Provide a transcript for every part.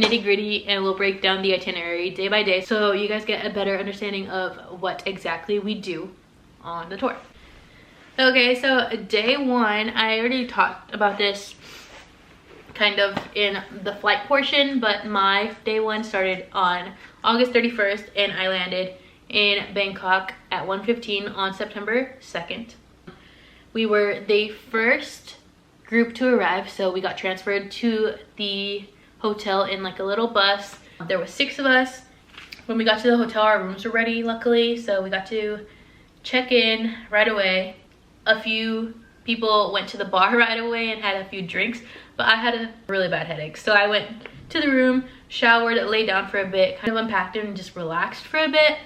nitty gritty and we'll break down the itinerary day by day so you guys get a better understanding of what exactly we do on the tour. Okay, so day one, I already talked about this kind of in the flight portion, but my day one started on August 31st and I landed in Bangkok at 1:15 on September 2nd. We were the first group to arrive, so we got transferred to the hotel in like a little bus. There was 6 of us. When we got to the hotel, our rooms were ready, luckily, so we got to check in right away. A few people went to the bar right away and had a few drinks, but I had a really bad headache, so I went to the room, showered, laid down for a bit, kind of unpacked and just relaxed for a bit,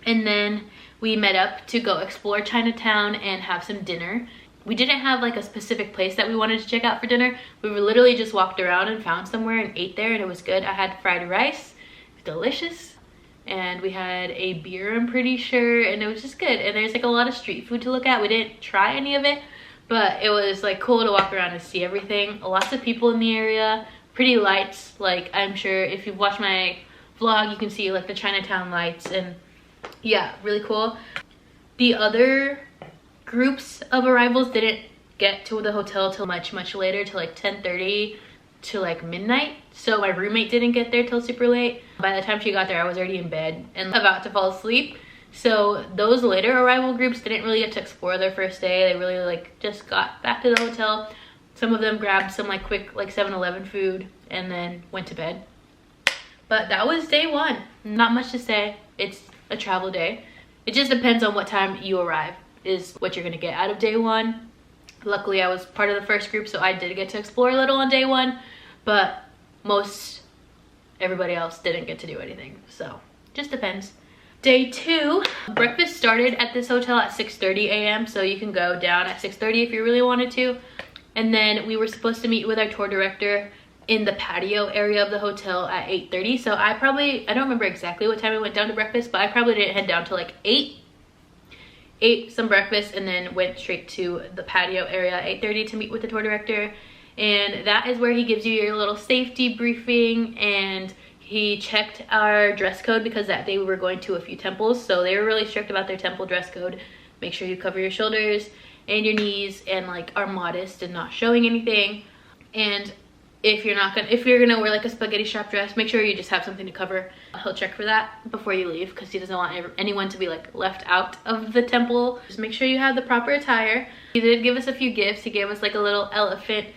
and then we met up to go explore Chinatown and have some dinner. We didn't have like a specific place that we wanted to check out for dinner. We literally just walked around and found somewhere and ate there, and it was good. I had fried rice, it was delicious, and we had a beer, I'm pretty sure, and it was just good. And there's like a lot of street food to look at. We didn't try any of it, but it was like cool to walk around and see everything. Lots of people in the area, pretty lights. Like, I'm sure if you've watched my vlog, you can see like the Chinatown lights, and yeah, really cool. The other groups of arrivals didn't get to the hotel till much later, till like 10:30 to like midnight. So my roommate didn't get there till super late. By the time she got there, I was already in bed and about to fall asleep. So those later arrival groups didn't really get to explore their first day. They really like just got back to the hotel. Some of them grabbed some like quick like 7-Eleven food and then went to bed. But that was day one. Not much to say. It's a travel day. It just depends on what time you arrive is what you're gonna get out of day one. Luckily, I was part of the first group, so I did get to explore a little on day one, but everybody else didn't get to do anything, so just depends. Day two, breakfast started at this hotel at 6:30 a.m. so you can go down at 6:30 if you really wanted to. And then we were supposed to meet with our tour director in the patio area of the hotel at 8:30. So I don't remember exactly what time I went down to breakfast, but I probably didn't head down till like 8. Ate some breakfast and then went straight to the patio area at 8:30 to meet with the tour director. And that is where he gives you your little safety briefing, and he checked our dress code because that day we were going to a few temples, so they were really strict about their temple dress code. Make sure you cover your shoulders and your knees and like are modest and not showing anything. And if you're gonna wear like a spaghetti strap dress, make sure you just have something to cover. He'll check for that before you leave because he doesn't want anyone to be like left out of the temple. Just make sure you have the proper attire. He did give us a few gifts. He gave us like a little elephant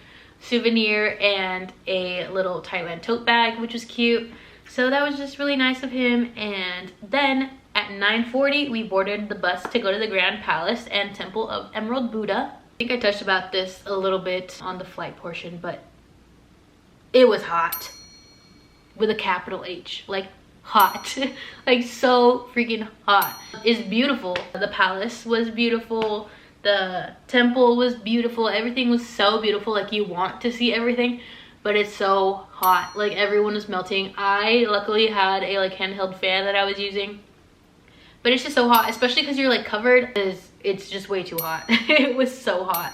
souvenir and a little Thailand tote bag, which was cute. So that was just really nice of him. And then at 9:40 we boarded the bus to go to the Grand Palace and Temple of Emerald Buddha. I think I touched about this a little bit on the flight portion, but it was hot with a capital H, like hot. Like so freaking hot. It's beautiful. The palace was beautiful, the temple was beautiful, everything was so beautiful. Like you want to see everything, but it's so hot. Like everyone was melting. I luckily had a like handheld fan that I was using, but it's just so hot, especially because you're like covered. It's just way too hot. It was so hot.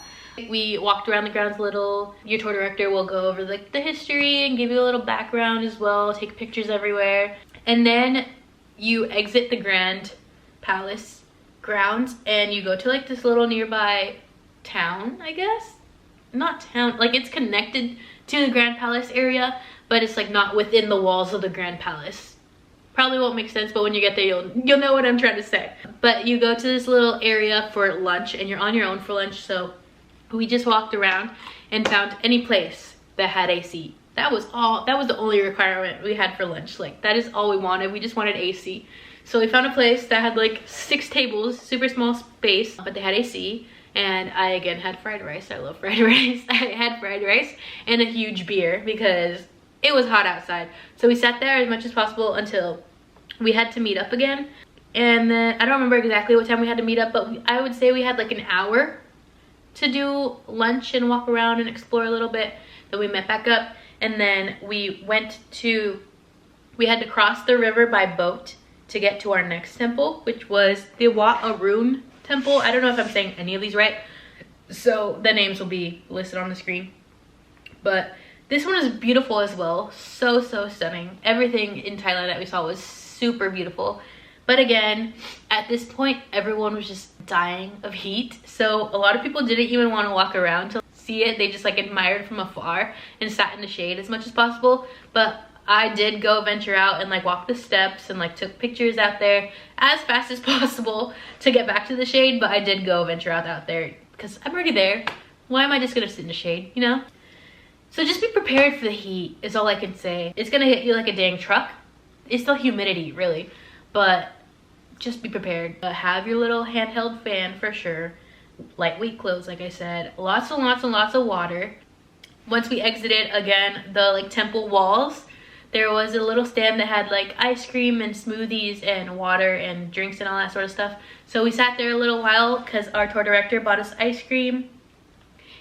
We walked around the grounds a little. Your tour director will go over like the history and give you a little background as well, take pictures everywhere. And then you exit the Grand Palace grounds and you go to like this little nearby town, I guess. Not town, like it's connected to the Grand Palace area, but it's like not within the walls of the Grand Palace. Probably won't make sense, but when you get there you'll know what I'm trying to say. But you go to this little area for lunch and you're on your own for lunch. So we just walked around and found any place that had AC. That was the only requirement we had for lunch. Like that is all we wanted. We just wanted AC. So we found a place that had like 6 tables, super small space, but they had AC. And I again had fried rice. I love fried rice. I had fried rice and a huge beer because it was hot outside. So we sat there as much as possible until we had to meet up again. And then I don't remember exactly what time we had to meet up, but I would say we had like an hour to do lunch and walk around and explore a little bit. Then we met back up, and then we had to cross the river by boat to get to our next temple, which was the Wat-Arun temple. I don't know if I'm saying any of these right, so the names will be listed on the screen, but This one is beautiful as well. So stunning. Everything in Thailand that we saw was super beautiful. But again, at this point, everyone was just dying of heat. So a lot of people didn't even want to walk around to see it. They just like admired from afar and sat in the shade as much as possible. But I did go venture out and like walk the steps and like took pictures out there as fast as possible to get back to the shade. But I did go venture out there because I'm already there. Why am I just gonna sit in the shade, you know? So just be prepared for the heat is all I can say. It's gonna hit you like a dang truck. It's still humidity, really, but just be prepared. Have your little handheld fan for sure. Lightweight clothes, like I said. Lots and lots of water. Once we exited, again, the like temple walls, there was a little stand that had like ice cream and smoothies and water and drinks and all that sort of stuff. So we sat there a little while because our tour director bought us ice cream.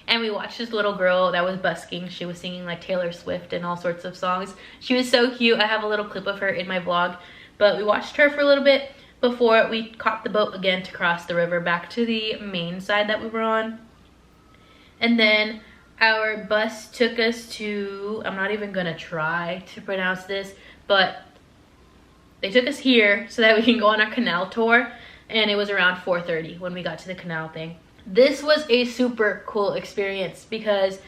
And we watched this little girl that was busking. She was singing like Taylor Swift and all sorts of songs. She was so cute. I have a little clip of her in my vlog. But we watched her for a little bit before we caught the boat again to cross the river back to the main side that we were on. And then our bus took us to, I'm not even gonna try to pronounce this, but they took us here so that we can go on our canal tour. And it was around 4:30 when we got to the canal thing. This was a super cool experience because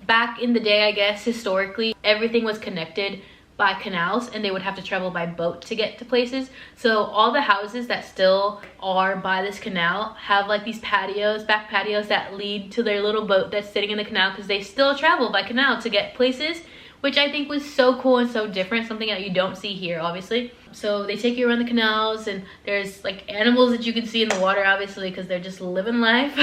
back in the day, I guess, historically, everything was connected by canals and they would have to travel by boat to get to places. So all the houses that still are by this canal have like these patios, back patios that lead to their little boat that's sitting in the canal because they still travel by canal to get places, which I think was so cool and so different, something that you don't see here, obviously. So they take you around the canals and there's like animals that you can see in the water, obviously, because they're just living life.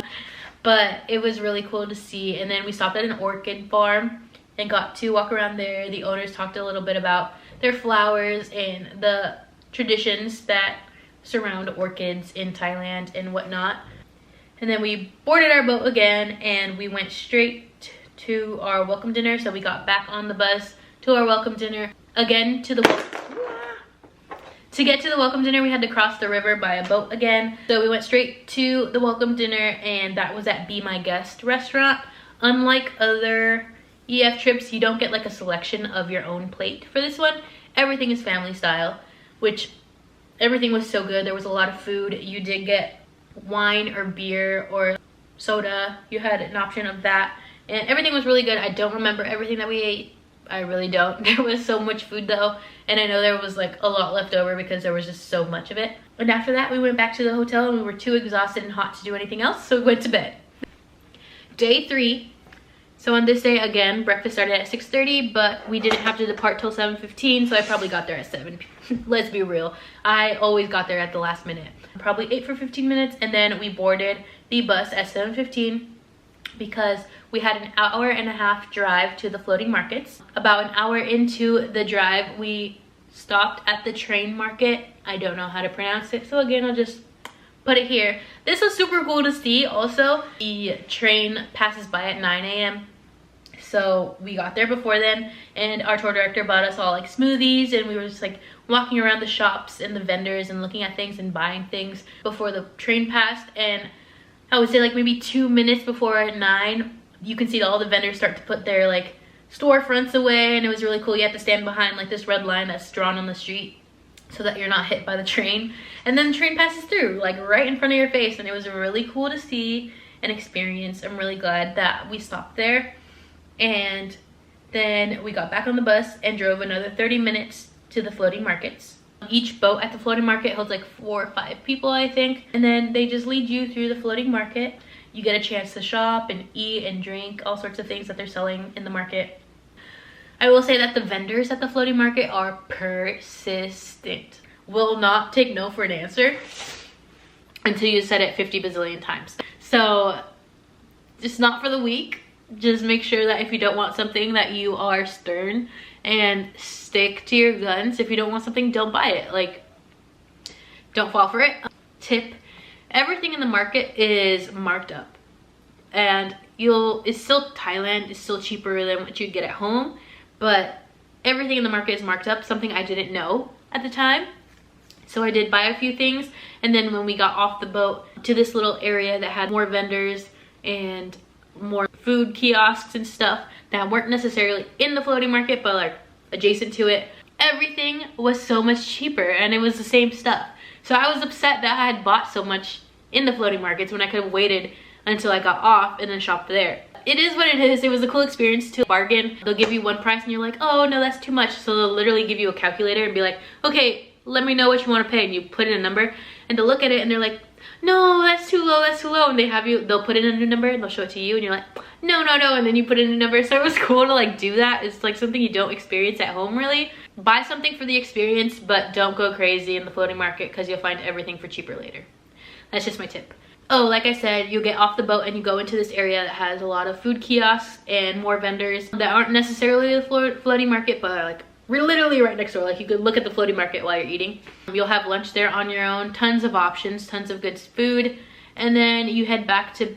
But it was really cool to see. And then we stopped at an orchid farm and got to walk around there. The owners talked a little bit about their flowers and the traditions that surround orchids in Thailand and whatnot. And then we boarded our boat again and we went straight to our welcome dinner. So we got back on the bus to our welcome dinner. Again, to get to the welcome dinner, we had to cross the river by a boat again. So we went straight to the welcome dinner, and that was at Be My Guest restaurant. Unlike other EF trips, you don't get like a selection of your own plate for this one. Everything is family style, which everything was so good. There was a lot of food. You did get wine or beer or soda. You had an option of that, and everything was really good. I don't remember everything that we ate. I really don't. There was so much food though, and I know there was like a lot left over because there was just so much of it. And after that, we went back to the hotel and we were too exhausted and hot to do anything else, so we went to bed. Day 3. So on this day, again, breakfast started at 6:30, but we didn't have to depart till 7:15, so I probably got there at 7. Let's be real. I always got there at the last minute. Probably ate for 15 minutes, and then we boarded the bus at 7:15 because we had an hour and a half drive to the floating markets. About an hour into the drive, we stopped at the train market. I don't know how to pronounce it, so again, I'll just put it here. This was super cool to see. Also, the train passes by at 9 a.m. So we got there before then, and our tour director bought us all like smoothies, and we were just like walking around the shops and the vendors and looking at things and buying things before the train passed. And I would say like maybe 2 minutes before 9, you can see all the vendors start to put their like storefronts away, and it was really cool. You have to stand behind like this red line that's drawn on the street so that you're not hit by the train, and then the train passes through like right in front of your face, and it was really cool to see and experience. I'm really glad that we stopped there. And then we got back on the bus and drove another 30 minutes to the floating markets. Each boat at the floating market holds like 4 or 5 people, I think, and then they just lead you through the floating market. You get a chance to shop and eat and drink all sorts of things that they're selling in the market. I will say that the vendors at the floating market are persistent. Will not take no for an answer until you said it 50 bazillion times. So it's not for the weak. Just make sure that if you don't want something that you are stern and stick to your guns. If you don't want something, don't buy it. Like, don't fall for it. Tip: everything in the market is marked up, and it's still Thailand, it's still cheaper than what you get at home, but everything in the market is marked up, something I didn't know at the time. So I did buy a few things, and then when we got off the boat to this little area that had more vendors and more food kiosks and stuff that weren't necessarily in the floating market, but like adjacent to it. Everything was so much cheaper and it was the same stuff. So I was upset that I had bought so much in the floating markets when I could have waited until I got off and then shopped there. It is what it is. It was a cool experience to bargain. They'll give you one price and you're like, oh no, that's too much. So they'll literally give you a calculator and be like, okay, let me know what you want to pay, and you put in a number and they'll look at it and they're like, no, that's too low, that's too low, and they'll put in a new number and they'll show it to you and you're like, no, and then you put in a number. So it was cool to like do that. It's like something you don't experience at home really. Buy something for the experience, but don't go crazy in the floating market because you'll find everything for cheaper later. That's just my tip. Oh, like I said, you get off the boat and you go into this area that has a lot of food kiosks and more vendors that aren't necessarily the floating market, but like we're literally right next door. Like you could look at the floating market while you're eating. You'll have lunch there on your own. Tons of options, tons of good food. And then you head back to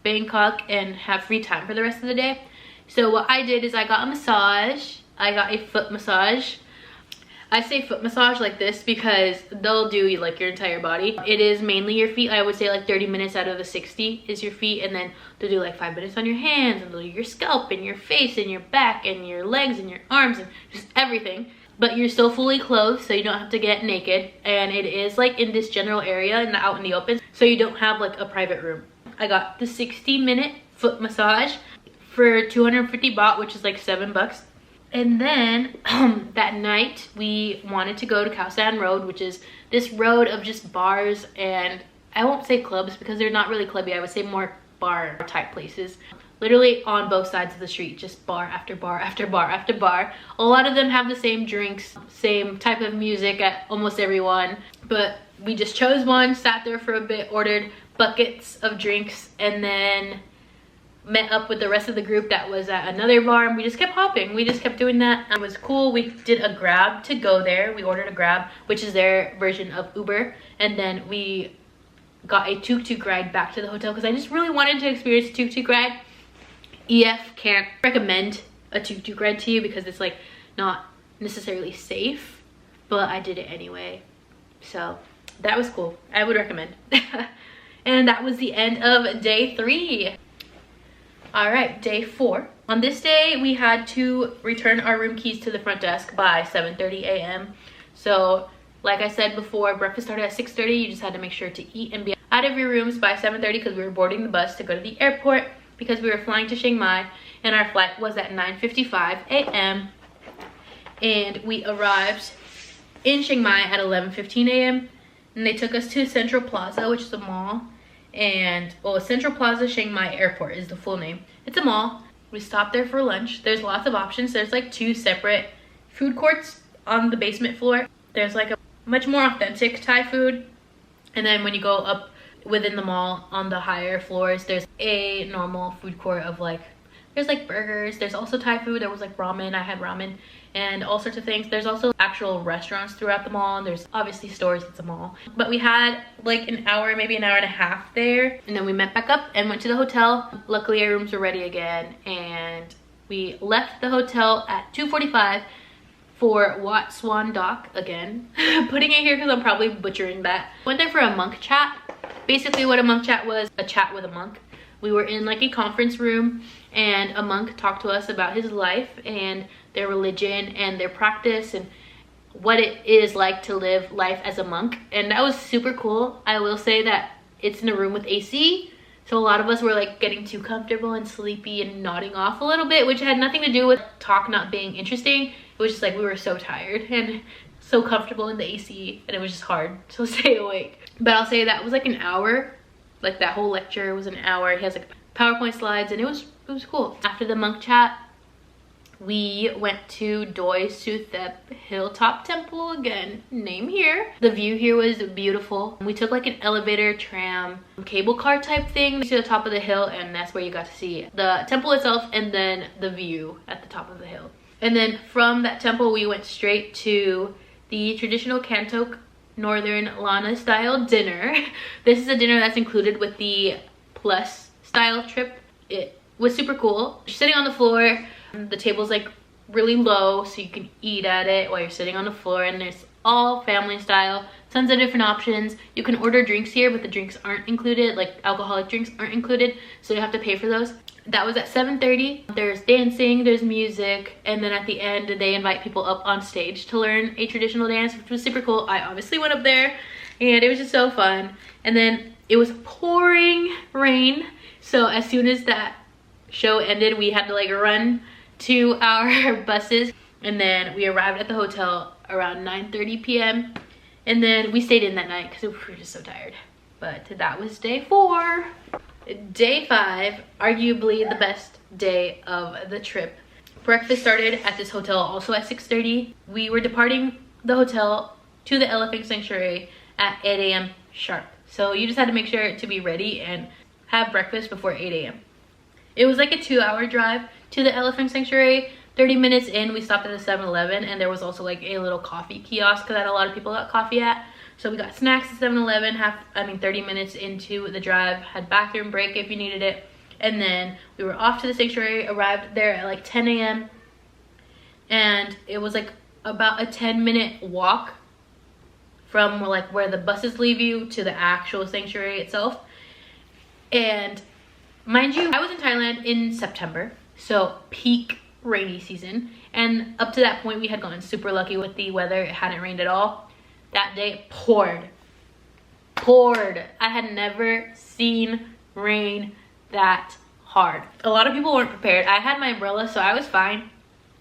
Bangkok and have free time for the rest of the day. So what I did is I got a massage. I got a foot massage. I say foot massage like this because they'll do like your entire body. It is mainly your feet. I would say like 30 minutes out of the 60 is your feet, and then they'll do like 5 minutes on your hands, and they'll do your scalp and your face and your back and your legs and your arms and just everything. But you're still fully clothed, so you don't have to get naked, and it is like in this general area and out in the open, so you don't have like a private room. I got the 60-minute foot massage for 250 baht, which is like $7. And then that night we wanted to go to Khao San Road, which is this road of just bars, and I won't say clubs because they're not really clubby. I would say more bar type places. Literally on both sides of the street, just bar after bar after bar after bar. A lot of them have the same drinks, same type of music at almost every one. But we just chose one, sat there for a bit, ordered buckets of drinks, and then met up with the rest of the group that was at another bar, and we just kept hopping. We just kept doing that. It was cool. We did a Grab to go there. We ordered a Grab, which is their version of Uber, and then we got a tuk-tuk ride back to the hotel because I just really wanted to experience a tuk-tuk ride. EF can't recommend a tuk-tuk ride to you because it's like not necessarily safe, but I did it anyway. So that was cool. I would recommend. And that was the end of day 3. All right, day 4. On this day, we had to return our room keys to the front desk by 7:30 a.m. So, like I said before, breakfast started at 6:30. You just had to make sure to eat and be out of your rooms by 7:30 because we were boarding the bus to go to the airport because we were flying to Chiang Mai, and our flight was at 9:55 a.m. And we arrived in Chiang Mai at 11:15 a.m. and they took us to Central Plaza, which is a mall. And well, Central Plaza Chiang Mai Airport is the full name. It's a mall. We stopped there for lunch. There's lots of options. There's like 2 separate food courts on the basement floor. There's like a much more authentic Thai food, and then when you go up within the mall on the higher floors, there's a normal food court of like, there's like burgers. There's also Thai food. There was like ramen. I had ramen and all sorts of things. There's also actual restaurants throughout the mall, and there's obviously stores. It's a mall. But we had like an hour, maybe an hour and a half there, and then we met back up and went to the hotel. Luckily our rooms were ready again, and we left the hotel at 2:45 for Wat Swan Dock again. Putting it here because I'm probably butchering that. Went there for a monk chat. Basically what a monk chat was, a chat with a monk. We were in like a conference room, and a monk talked to us about his life and their religion and their practice and what it is like to live life as a monk. And that was super cool. I will say that it's in a room with AC, so a lot of us were like getting too comfortable and sleepy and nodding off a little bit, which had nothing to do with talk not being interesting. It was just like we were so tired and so comfortable in the AC, and it was just hard to stay awake. But I'll say that was like an hour. Like that whole lecture was an hour. He has like PowerPoint slides, and it was cool. After the monk chat, we went to Doi Suthep Hilltop Temple again, name here. The view here was beautiful. We took like an elevator, tram, cable car type thing to the top of the hill, and that's where you got to see the temple itself and then the view at the top of the hill. And then from that temple, we went straight to the traditional khantoke Northern Lana style dinner. This is a dinner that's included with the plus style trip. It was super cool. You're sitting on the floor. The table's like really low, so you can eat at it while you're sitting on the floor, and there's all family style, tons of different options. You can order drinks here, but the drinks aren't included, like alcoholic drinks aren't included, so you have to pay for those. That was at 7:30. There's dancing, there's music, and then at the end they invite people up on stage to learn a traditional dance, which was super cool. I obviously went up there and it was just so fun. And then it was pouring rain, so as soon as that show ended we had to like run to our buses, and then we arrived at the hotel around 9:30 p.m. and then we stayed in that night because we were just so tired. But that was day 4. Day 5, arguably the best day of the trip. Breakfast started at this hotel also at 6:30. We were departing the hotel to the elephant sanctuary at 8 a.m. sharp. So you just had to make sure to be ready and have breakfast before 8 a.m. It was like a 2-hour drive to the elephant sanctuary. 30 minutes in, we stopped at a 7-Eleven, and there was also like a little coffee kiosk that a lot of people got coffee at. So we got snacks at 7-Eleven, 30 minutes into the drive, had bathroom break if you needed it. And then we were off to the sanctuary, arrived there at like 10 a.m. And it was like about a 10-minute walk from like where the buses leave you to the actual sanctuary itself. And mind you, I was in Thailand in September, so peak rainy season. And up to that point, we had gotten super lucky with the weather. It hadn't rained at all. That day it poured. I had never seen rain that hard. A lot of people weren't prepared. I had my umbrella, so I was fine,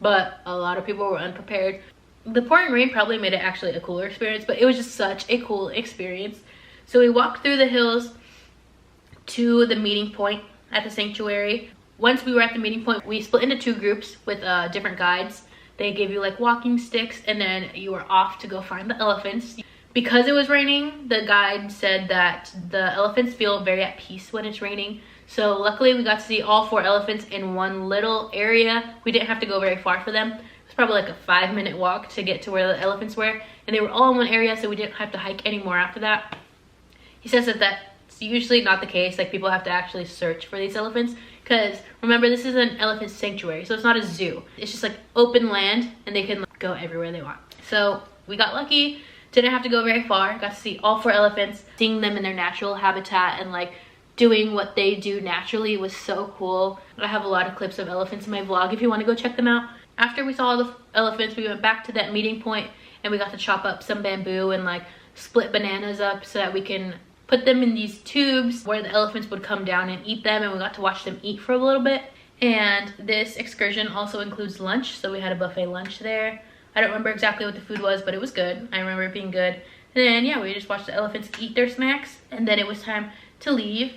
but a lot of people were unprepared. The pouring rain probably made it actually a cooler experience, but it was just such a cool experience. So we walked through the hills to the meeting point at the sanctuary. Once we were at the meeting point, we split into 2 groups with different guides. They gave you like walking sticks, and then you were off to go find the elephants. Because it was raining, the guide said that the elephants feel very at peace when it's raining. So luckily we got to see all 4 elephants in one little area. We didn't have to go very far for them. It was probably like a 5-minute walk to get to where the elephants were, and they were all in one area, so we didn't have to hike anymore after that. He says that that's usually not the case. Like, people have to actually search for these elephants, because remember, this is an elephant sanctuary, so it's not a zoo. It's just like open land, and they can like, go everywhere they want. So we got lucky, didn't have to go very far, got to see all 4 elephants. Seeing them in their natural habitat and like doing what they do naturally was so cool. I have a lot of clips of elephants in my vlog if you want to go check them out. After we saw all the elephants, we went back to that meeting point, and we got to chop up some bamboo and like split bananas up so that we can put them in these tubes where the elephants would come down and eat them, and we got to watch them eat for a little bit. And this excursion also includes lunch, so we had a buffet lunch there. I don't remember exactly what the food was, but it was good. I remember it being good. And then yeah, we just watched the elephants eat their snacks, and then it was time to leave.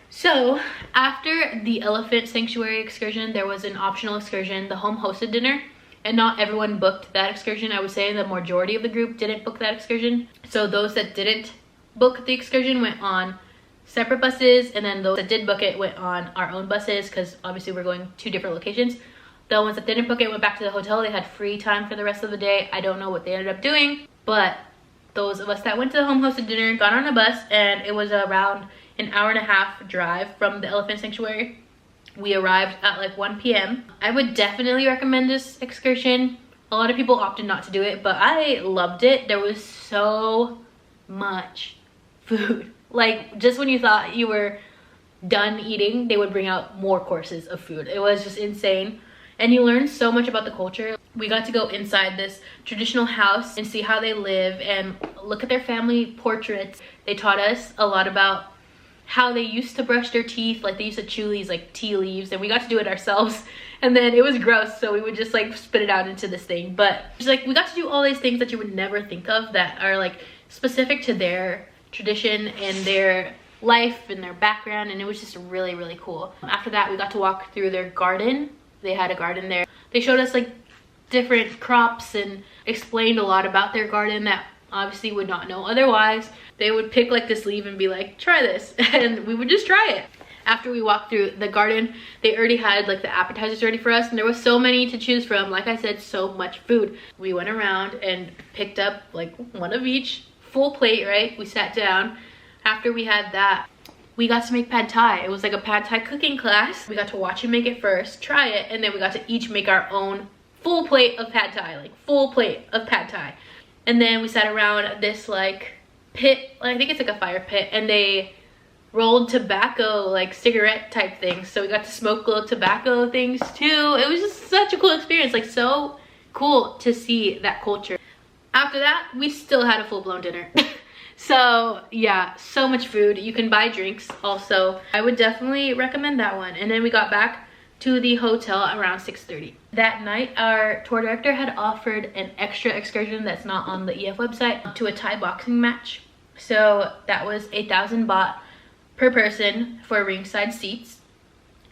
So after the elephant sanctuary excursion, there was an optional excursion, the home hosted dinner, and not everyone booked that excursion. I would say the majority of the group didn't book that excursion. So those that didn't book the excursion went on separate buses, and then those that did book it went on our own buses, because obviously we're going 2 different locations. The ones that didn't book it went back to the hotel. They had free time for the rest of the day. I don't know what they ended up doing, but those of us that went to the home hosted dinner got on a bus, and it was around an 1.5-hour drive from the elephant sanctuary. We arrived at like 1 p.m. I would definitely recommend this excursion. A lot of people opted not to do it, but I loved it. There was so much food. Like, just when you thought you were done eating, they would bring out more courses of food. It was just insane. And you learn so much about the culture. We got to go inside this traditional house and see how they live and look at their family portraits. They taught us a lot about how they used to brush their teeth. Like, they used to chew these like tea leaves, and we got to do it ourselves. And then it was gross, so we would just like spit it out into this thing. But it's like, we got to do all these things that you would never think of that are like specific to their tradition and their life and their background, and it was just really, really cool. After that, we got to walk through their garden. They had a garden there. They showed us like different crops and explained a lot about their garden that obviously would not know otherwise. They would pick like this leaf and be like, try this, and we would just try it. After we walked through the garden, they already had like the appetizers ready for us, and there was so many to choose from. Like I said, so much food. We went around and picked up like one of each, full plate, right? We sat down. After we had that, we got to make pad thai. It was like a pad thai cooking class. We got to watch him make it first, try it, and then we got to each make our own full plate of pad thai, like full plate of pad thai. And then we sat around this like pit, I think it's like a fire pit, and they rolled tobacco, like cigarette type things. So we got to smoke little tobacco things too. It was just such a cool experience, like so cool to see that culture. After that, we still had a full-blown dinner. So yeah, so much food. You can buy drinks also. I would definitely recommend that one. And then we got back to the hotel around 6:30. That night, our tour director had offered an extra excursion that's not on the EF website to a Thai boxing match. So that was 8,000 baht per person for ringside seats.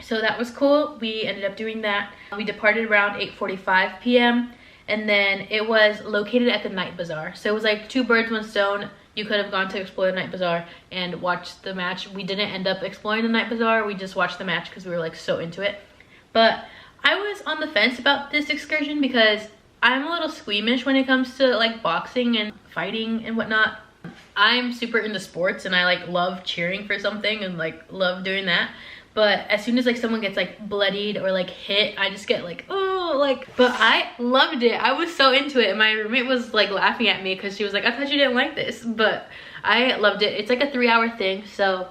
So that was cool. We ended up doing that. We departed around 8:45 p.m. and then it was located at the night bazaar. So it was like 2 birds, 1 stone. You could have gone to explore the night bazaar and watched the match. We didn't end up exploring the night bazaar. We just watched the match because we were like so into it. But I was on the fence about this excursion because I'm a little squeamish when it comes to like boxing and fighting and whatnot. I'm super into sports and I like love cheering for something and like love doing that. But as soon as like someone gets like bloodied or like hit, I just get like, oh, like, but I loved it. I was so into it. And my roommate was like laughing at me because she was like, I thought you didn't like this, but I loved it. It's like a 3-hour thing. So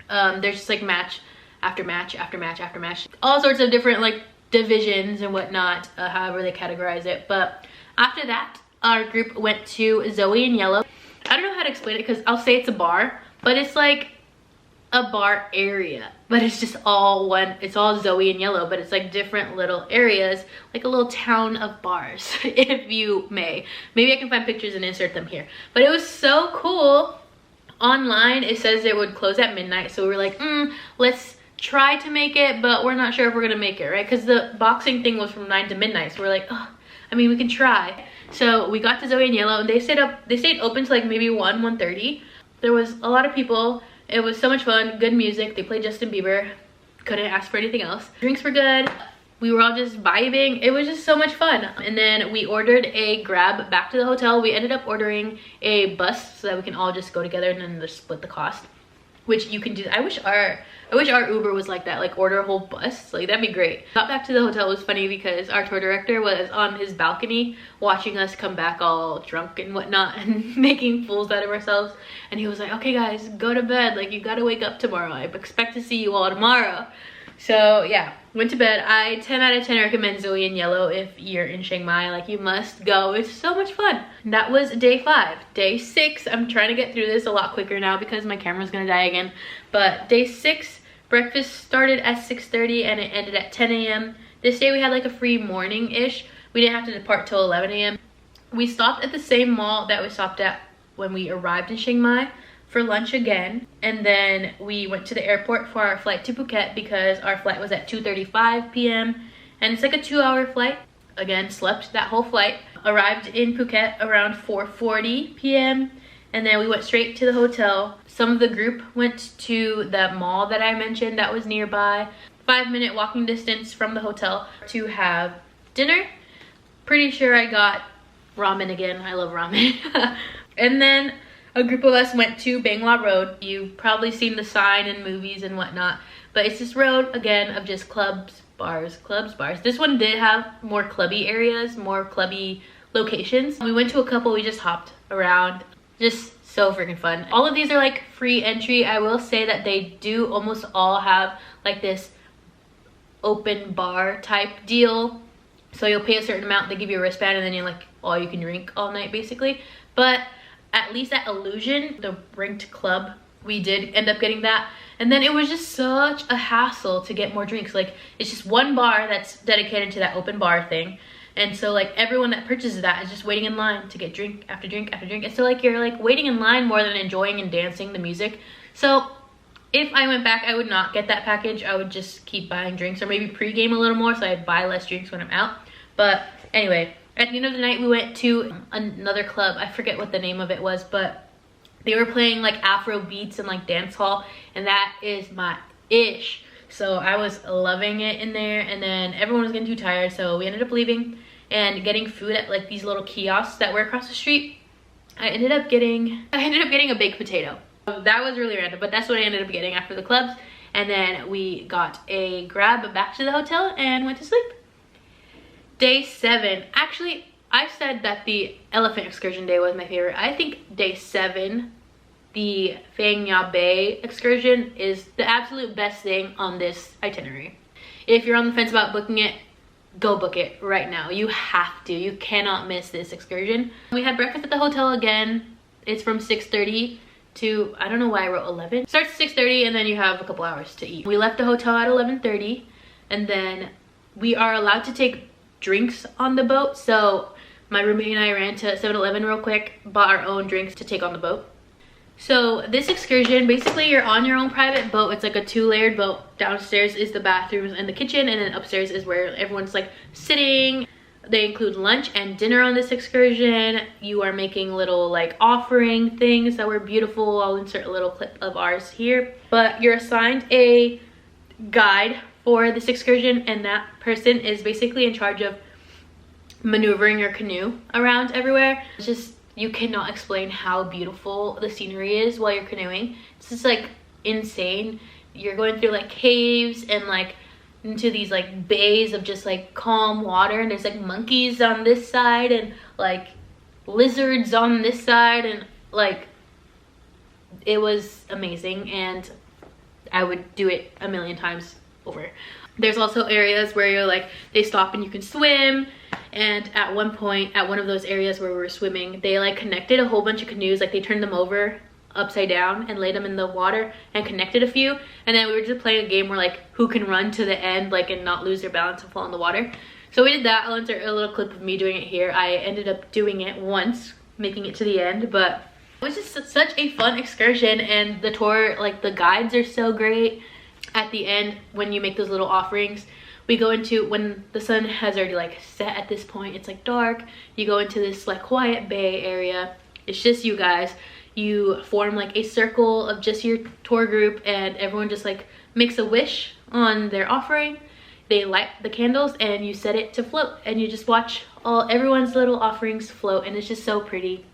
there's just like match after match after match after match, all sorts of different like divisions and whatnot, however they categorize it. But after that, our group went to Zoe and Yellow. I don't know how to explain it because I'll say it's a bar, but it's like a bar area, but it's just all one. It's all Zoe and Yellow, but it's like different little areas, like a little town of bars, if you may. Maybe I can find pictures and insert them here. But it was so cool. Online, it says it would close at midnight, so we were like, let's try to make it, but we're not sure if we're gonna make it, right? Because the boxing thing was from 9 to midnight, so we're like, oh, I mean, we can try. So we got to Zoe and Yellow and they stayed open to like maybe 1:30. There was a lot of people. It was so much fun, good music. They played Justin Bieber. Couldn't ask for anything else. Drinks were good. We were all just vibing. It was just so much fun. And then we ordered a Grab back to the hotel. We ended up ordering a bus so that we can all just go together and then just split the cost, which you can do. I wish our Uber was like that, like order a whole bus. Like that'd be great. Got back to the hotel. It was funny because our tour director was on his balcony watching us come back all drunk and whatnot and making fools out of ourselves. And he was like, okay guys, go to bed. Like you gotta wake up tomorrow. I expect to see you all tomorrow. So yeah, went to bed. I 10 out of 10 recommend Zoe and Yellow if you're in Chiang Mai. Like you must go. It's so much fun. And that was day 5. Day 6, I'm trying to get through this a lot quicker now because my camera's gonna die again. But day 6, breakfast started at 6:30 and it ended at 10 a.m. This day we had like a free morning-ish. We didn't have to depart till 11 a.m. We stopped at the same mall that we stopped at when we arrived in Chiang Mai for lunch again. And then we went to the airport for our flight to Phuket because our flight was at 2:35 p.m. And it's like a 2-hour flight. Again, slept that whole flight. Arrived in Phuket around 4:40 p.m. And then we went straight to the hotel. Some of the group went to the mall that I mentioned that was nearby. 5-minute walking distance from the hotel to have dinner. Pretty sure I got ramen again. I love ramen. And then a group of us went to Bangla Road. You've probably seen the sign in movies and whatnot. But it's this road, again, of just clubs, bars, clubs, bars. This one did have more clubby areas, more clubby locations. We went to a couple, we just hopped around. Just so freaking fun. All of these are like free entry. I will say that they do almost all have like this open bar type deal. So you'll pay a certain amount, they give you a wristband, and then you're like all you can drink all night basically. But at least at Illusion, the ranked club, we did end up getting that. And then it was just such a hassle to get more drinks. Like it's just one bar that's dedicated to that open bar thing. And so like everyone that purchases that is just waiting in line to get drink after drink after drink. And so like you're like waiting in line more than enjoying and dancing the music. So if I went back, I would not get that package. I would just keep buying drinks or maybe pregame a little more so I'd buy less drinks when I'm out. But anyway, at the end of the night, we went to another club. I forget what the name of it was, but they were playing like Afro beats and like dance hall. And that is my ish. So I was loving it in there, and then everyone was getting too tired, so we ended up leaving and getting food at like these little kiosks that were across the street. I ended up getting a baked potato. That was really random, but that's what I ended up getting after the clubs. And then we got a Grab back to the hotel and went to sleep. Day 7. Actually, I said that the elephant excursion day was my favorite. I think day 7 the Phang Bay excursion is the absolute best thing on this itinerary. If you're on the fence about booking it, go book it right now. You have to. You cannot miss this excursion. We had breakfast at the hotel again. It's from 6:30 to, I don't know why I wrote 11. Starts at 6:30 and then you have a couple hours to eat. We left the hotel at 11:30 and then we are allowed to take drinks on the boat. So my roommate and I ran to 7-Eleven real quick, bought our own drinks to take on the boat. So this excursion, basically you're on your own private boat. It's like a 2-layered boat. Downstairs is the bathrooms and the kitchen, and then upstairs is where everyone's like sitting. They include lunch and dinner on this excursion. You are making little like offering things that were beautiful. I'll insert a little clip of ours here. But you're assigned a guide for this excursion, and that person is basically in charge of maneuvering your canoe around everywhere. It's just, you cannot explain how beautiful the scenery is while you're canoeing. It's just like insane. You're going through like caves and like into these like bays of just like calm water, and there's like monkeys on this side and like lizards on this side, and like it was amazing and I would do it a million times over. There's also areas where you're like, they stop and you can swim. And at one point, at one of those areas where we were swimming, they like connected a whole bunch of canoes. Like they turned them over upside down and laid them in the water and connected a few. And then we were just playing a game where like who can run to the end like and not lose their balance and fall in the water. So we did that. I'll insert a little clip of me doing it here. I ended up doing it once, making it to the end, but it was just such a fun excursion. And the tour, like the guides are so great. At the end, when you make those little offerings, we go into, when the sun has already like set at this point, it's like dark, you go into this like quiet bay area. It's just you guys. You form like a circle of just your tour group, and everyone just like makes a wish on their offering. They light the candles and you set it to float, and you just watch everyone's little offerings float, and it's just so pretty.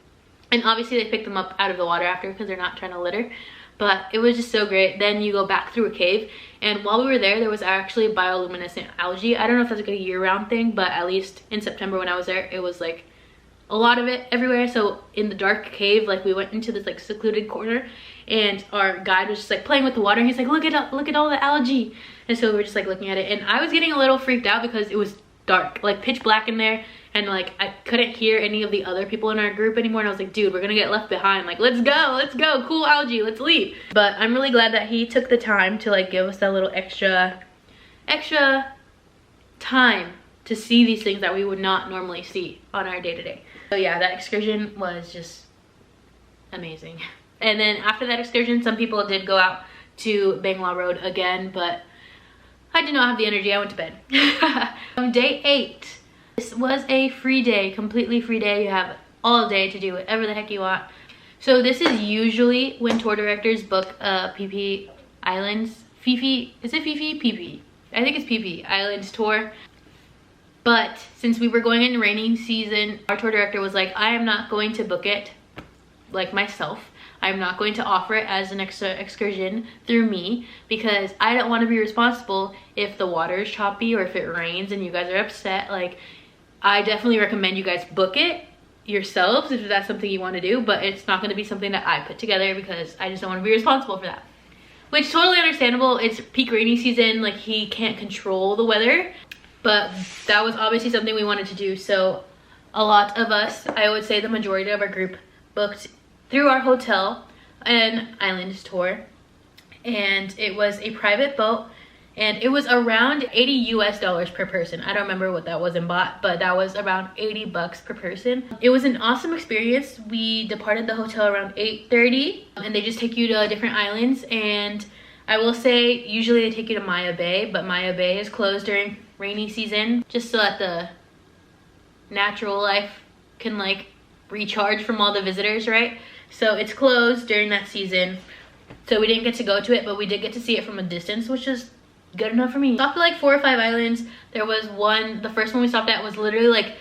And obviously they pick them up out of the water after because they're not trying to litter. But it was just so great. Then you go back through a cave, and while we were there was actually bioluminescent algae. I don't know if that's like a year-round thing, but at least in September when I was there, it was like a lot of it everywhere. So in the dark cave, like we went into this like secluded corner, and our guide was just like playing with the water, and he's like, look at all the algae. And so we were just like looking at it, and I was getting a little freaked out because it was dark, like pitch black in there, and like I couldn't hear any of the other people in our group anymore. And I was like, dude, we're gonna get left behind. Like, let's go, cool algae, let's leave. But I'm really glad that he took the time to like give us that little extra time to see these things that we would not normally see on our day-to-day. So yeah, that excursion was just amazing. And then after that excursion, some people did go out to Bangla Road again, but I did not have the energy. I went to bed. Day 8. This was a free day, completely free day. You have all day to do whatever the heck you want. So this is usually when tour directors book PP Islands. Fifi, is it Fifi? PP. I think it's PP Islands tour. But since we were going in rainy season, our tour director was like, I am not going to book it like myself. I'm not going to offer it as an extra excursion through me because I don't want to be responsible if the water is choppy or if it rains and you guys are upset. Like, I definitely recommend you guys book it yourselves if that's something you want to do, but it's not going to be something that I put together because I just don't want to be responsible for that. Which, totally understandable. It's peak rainy season, like he can't control the weather, but that was obviously something we wanted to do. So a lot of us, I would say the majority of our group, booked through our hotel an island tour, and it was a private boat, and it was around $80 US per person. I don't remember what that was in baht, but that was around 80 bucks per person. It was an awesome experience. We departed the hotel around 8:30, and they just take you to different islands. And I will say, usually they take you to Maya Bay, but Maya Bay is closed during rainy season, just so that the natural life can like recharge from all the visitors, right? So it's closed during that season, so we didn't get to go to it, but we did get to see it from a distance, which is good enough for me. We stopped at like 4 or 5 islands. There was one, the first one we stopped at was literally like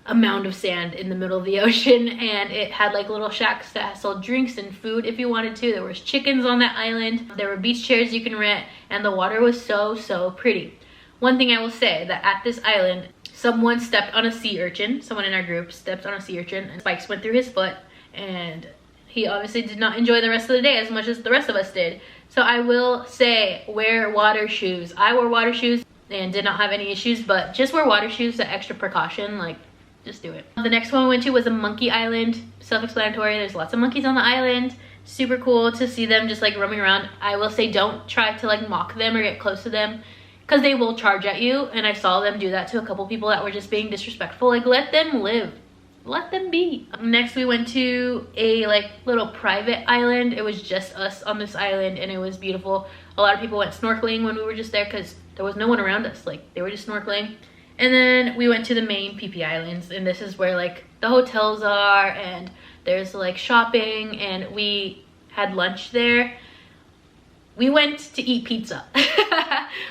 a mound of sand in the middle of the ocean, and it had like little shacks that sold drinks and food if you wanted to. There was chickens on that island. There were beach chairs you can rent, and the water was so pretty. One thing I will say, that at this island, someone stepped on a sea urchin. Someone in our group stepped on a sea urchin, and spikes went through his foot, and he obviously did not enjoy the rest of the day as much as the rest of us did. So I will say, wear water shoes. I wore water shoes and did not have any issues, but just wear water shoes, the extra precaution, like just do it. The next one we went to was a monkey island. Self-explanatory, there's lots of monkeys on the island. Super cool to see them just like roaming around. I will say don't try to like mock them or get close to them because they will charge at you, and I saw them do that to a couple people that were just being disrespectful. Like, let them live, let them be. Next we went to a like little private island. It was just us on this island and it was beautiful. A lot of people went snorkeling when we were just there because there was no one around us. Like, they were just snorkeling. And then we went to the main PP Islands, and this is where like the hotels are and there's like shopping, and we had lunch there. We went to eat pizza.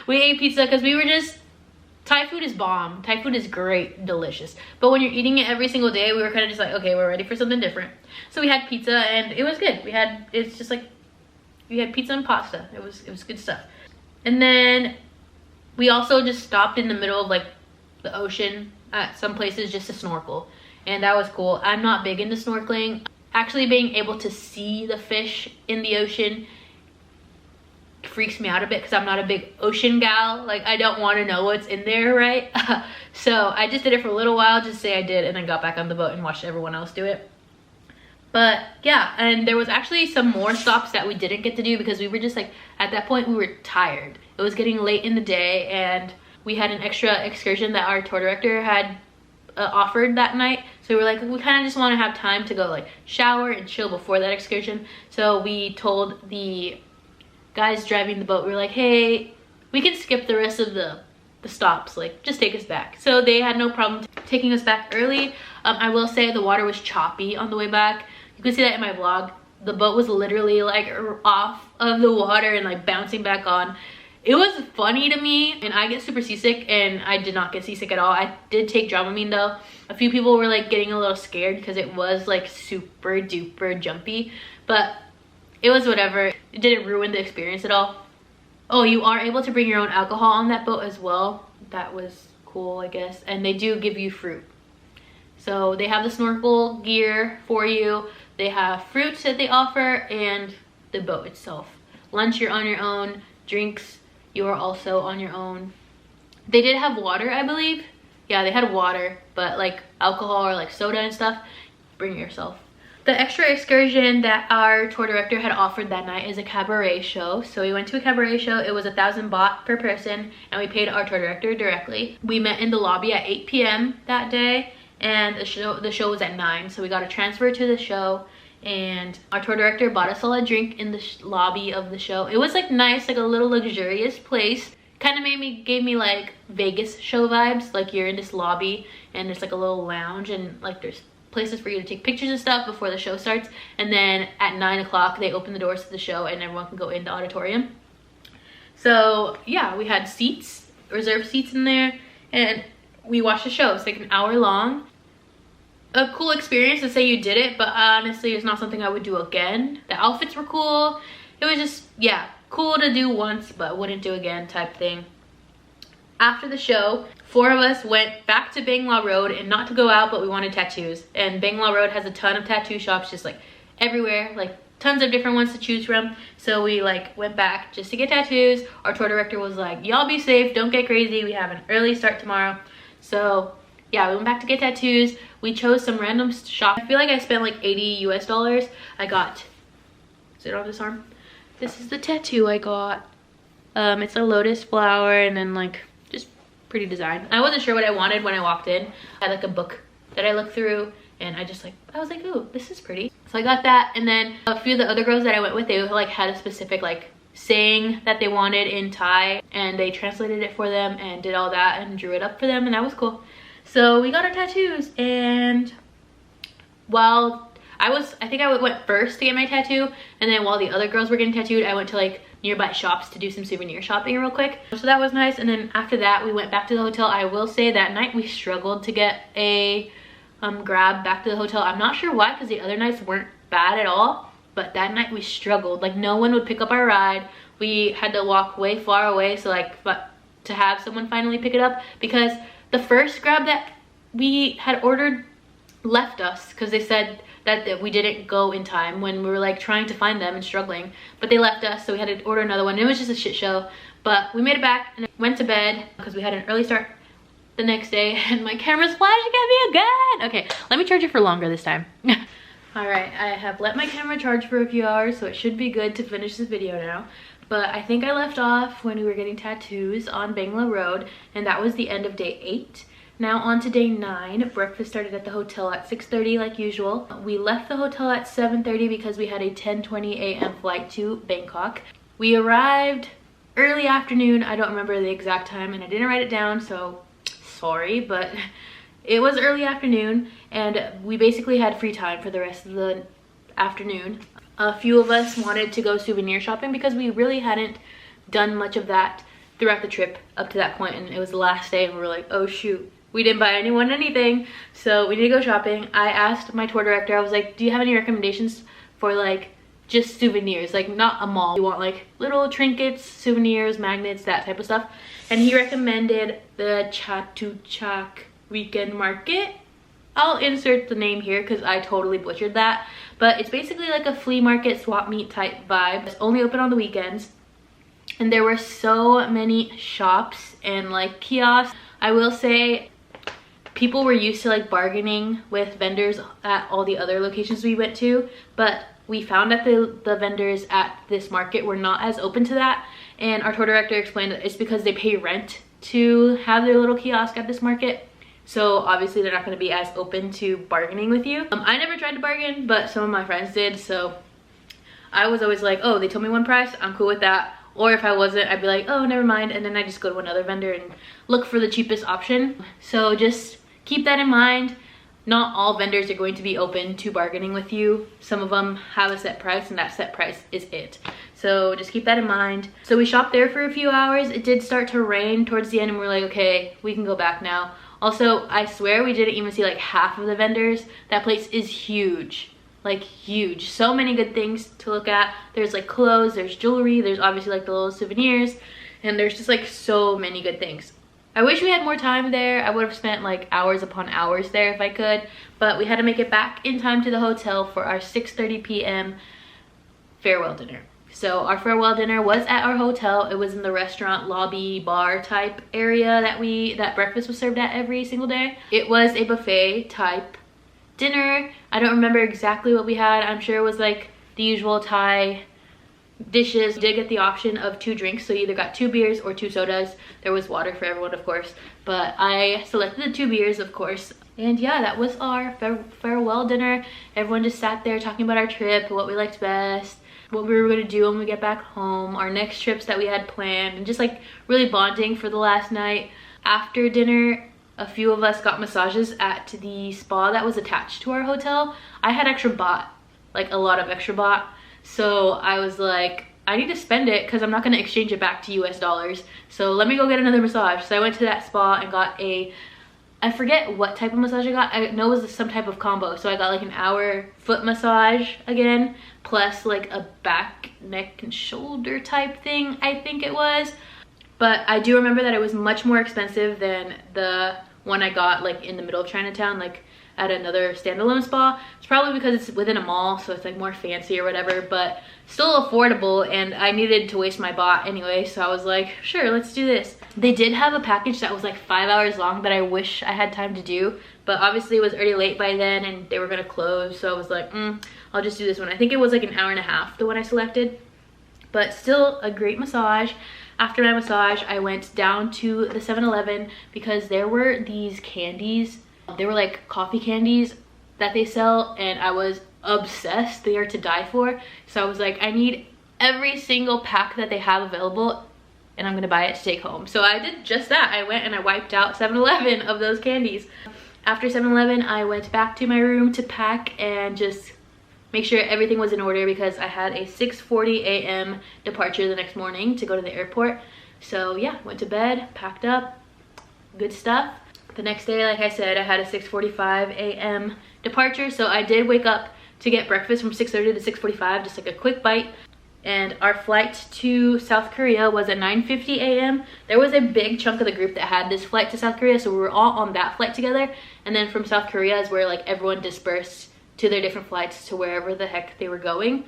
We ate pizza because we were just, Thai food is bomb. Thai food is great, delicious. But when you're eating it every single day, we were kind of just like, okay, we're ready for something different. So we had pizza and it was good. It's just like, we had pizza and pasta. It was good stuff. And then we also just stopped in the middle of like the ocean at some places just to snorkel. And that was cool. I'm not big into snorkeling. Actually being able to see the fish in the ocean freaks me out a bit because I'm not a big ocean gal. Like, I don't want to know what's in there, right? So I just did it for a little while, just say I did, and then got back on the boat and watched everyone else do it. But yeah, and there was actually some more stops that we didn't get to do because we were just like, at that point we were tired. It was getting late in the day and we had an extra excursion that our tour director had offered that night. So we were like, we kind of just want to have time to go like shower and chill before that excursion. So we told the guys driving the boat, we were like, hey, we can skip the rest of the stops, like just take us back. So they had no problem taking us back early. I will say the water was choppy on the way back. You can see that in my vlog. The boat was literally like off of the water and like bouncing back on. It was funny to me, and I get super seasick, and I did not get seasick at all. I did take Dramamine though. A few people were like getting a little scared because it was like super duper jumpy, but it was whatever. It didn't ruin the experience at all. Oh, you are able to bring your own alcohol on that boat as well. That was cool, I guess. And they do give you fruit. So they have the snorkel gear for you. They have fruits that they offer and the boat itself. Lunch, you're on your own. Drinks, you are also on your own. They did have water, I believe. Yeah, they had water, but like alcohol or like soda and stuff, bring yourself. The extra excursion that our tour director had offered that night is a cabaret show. So we went to a cabaret show. It was 1,000 baht per person, and we paid our tour director directly. We met in the lobby at 8 p.m. that day, and the show was at 9. So we got a transfer to the show, and our tour director bought us all a drink in the lobby of the show. It was like nice, like a little luxurious place. Kind of gave me like Vegas show vibes. Like, you're in this lobby and there's like a little lounge, and like there's places for you to take pictures and stuff before the show starts. And then at 9 o'clock they open the doors to the show and everyone can go in the auditorium. So yeah, we had seats, reserved seats in there, and we watched the show. It's like an hour long. A cool experience to say you did it, but honestly it's not something I would do again. The outfits were cool. It was just, yeah, cool to do once but wouldn't do again type thing. After the show, 4 of us went back to Bangla Road, and not to go out, but we wanted tattoos. And Bangla Road has a ton of tattoo shops just like everywhere, like tons of different ones to choose from. So we like went back just to get tattoos. Our tour director was like, y'all be safe, don't get crazy, we have an early start tomorrow. So yeah, we went back to get tattoos. We chose some random shop. I feel like I spent like $80 US. I got, is it on this arm? This is the tattoo I got. It's a lotus flower and then like just pretty design. I wasn't sure what I wanted when I walked in. I had like a book that I looked through, and I was like, ooh, this is pretty. So I got that, and then a few of the other girls that I went with, they like had a specific like saying that they wanted in Thai, and they translated it for them and did all that and drew it up for them, and that was cool. So we got our tattoos, and while I think I went first to get my tattoo, and then while the other girls were getting tattooed, I went to like nearby shops to do some souvenir shopping real quick. So that was nice. And then after that we went back to the hotel. I will say that night we struggled to get a grab back to the hotel. I'm not sure why, because the other nights weren't bad at all, but that night we struggled. Like, no one would pick up our ride. We had to walk way far away, so like, but to have someone finally pick it up, because the first grab that we had ordered, left us because they said that we didn't go in time when we were like trying to find them and struggling, but they left us, so we had to order another one. It was just a shit show, but we made it back and went to bed because we had an early start the next day. And my camera's flashing at me again. Okay, let me charge it for longer this time. All right, I have let my camera charge for a few hours, so it should be good to finish this video now. But I think I left off when we were getting tattoos on Bangla Road, and that was the end of day 8. Now on to day 9. Breakfast started at the hotel at 6:30 like usual. We left the hotel at 7:30 because we had a 10:20 a.m. flight to Bangkok. We arrived early afternoon. I don't remember the exact time and I didn't write it down, so sorry, but it was early afternoon and we basically had free time for the rest of the afternoon. A few of us wanted to go souvenir shopping because we really hadn't done much of that throughout the trip up to that point, and it was the last day and we were like, oh shoot, we didn't buy anyone anything, so we need to go shopping. I asked my tour director, I was like, do you have any recommendations for like just souvenirs, like not a mall, you want like little trinkets, souvenirs, magnets, that type of stuff? And he recommended the Chatuchak weekend market. I'll insert the name here because I totally butchered that, but it's basically like a flea market swap meet type vibe. It's only open on the weekends, and there were so many shops and like kiosks. I will say people were used to like bargaining with vendors at all the other locations we went to, but we found that the vendors at this market were not as open to that, and our tour director explained that it's because they pay rent to have their little kiosk at this market. So obviously they're not going to be as open to bargaining with you. I never tried to bargain, but some of my friends did, so I was always like, oh, they told me one price, I'm cool with that. Or if I wasn't, I'd be like, oh, never mind, and then I just go to another vendor and look for the cheapest option. So just keep that in mind. Not all vendors are going to be open to bargaining with you. Some of them have a set price and that set price is it. So just keep that in mind. So we shopped there for a few hours. It did start to rain towards the end and we're like, okay, we can go back now. Also, I swear we didn't even see like half of the vendors. That place is huge, like huge. So many good things to look at. There's like clothes, there's jewelry, there's obviously like the little souvenirs, and there's just like so many good things. I wish we had more time there. I would have spent like hours upon hours there if I could, but we had to make it back in time to the hotel for our 6:30 p.m. farewell dinner. So our farewell dinner was at our hotel. It was in the restaurant lobby bar type area that breakfast was served at every single day. It was a buffet type dinner. I don't remember exactly what we had. I'm sure it was like the usual Thai dishes. We did get the option of 2 drinks, so you either got 2 beers or 2 sodas. There was water for everyone, of course, but I selected the 2 beers, of course. And yeah, that was our farewell dinner. Everyone just sat there talking about our trip, what we liked best, what we were going to do when we get back home, our next trips that we had planned, and just like really bonding for the last night. After dinner, a few of us got massages at the spa that was attached to our hotel. I had extra baht, like a lot of extra baht, so I was like, I need to spend it because I'm not going to exchange it back to US dollars, so let me go get another massage. So I went to that spa and got I forget what type of massage I got. I know it was some type of combo. So I got like an hour foot massage again, plus like a back, neck, and shoulder type thing, I think it was. But I do remember that it was much more expensive than the one I got like in the middle of Chinatown, like at another standalone spa. It's probably because it's within a mall, so it's like more fancy or whatever, but still affordable, and I needed to waste my baht anyway, so I was like, sure, let's do this. They did have a package that was like 5 hours long that I wish I had time to do, but obviously it was already late by then and they were gonna close, so I was like, I'll just do this one. I think it was like an hour and a half, the one I selected, but still a great massage. After my massage, I went down to the 7-Eleven because there were these candies. They were like coffee candies that they sell, and I was obsessed. They are to die for. So I was like, I need every single pack that they have available and I'm gonna buy it to take home. So I did just that. I went and I wiped out 7-Eleven of those candies. After 7-Eleven, I went back to my room to pack and just make sure everything was in order because I had a 6:40 a.m. departure the next morning to go to the airport. So yeah, went to bed, packed up, good stuff. The next day, like I said, I had a 6:45 a.m. departure, so I did wake up to get breakfast from 6:30 to 6:45, just like a quick bite. and our flight to South Korea was at 9:50 a.m. There was a big chunk of the group that had this flight to South Korea, so we were all on that flight together, and then from South Korea is where like everyone dispersed to their different flights to wherever the heck they were going.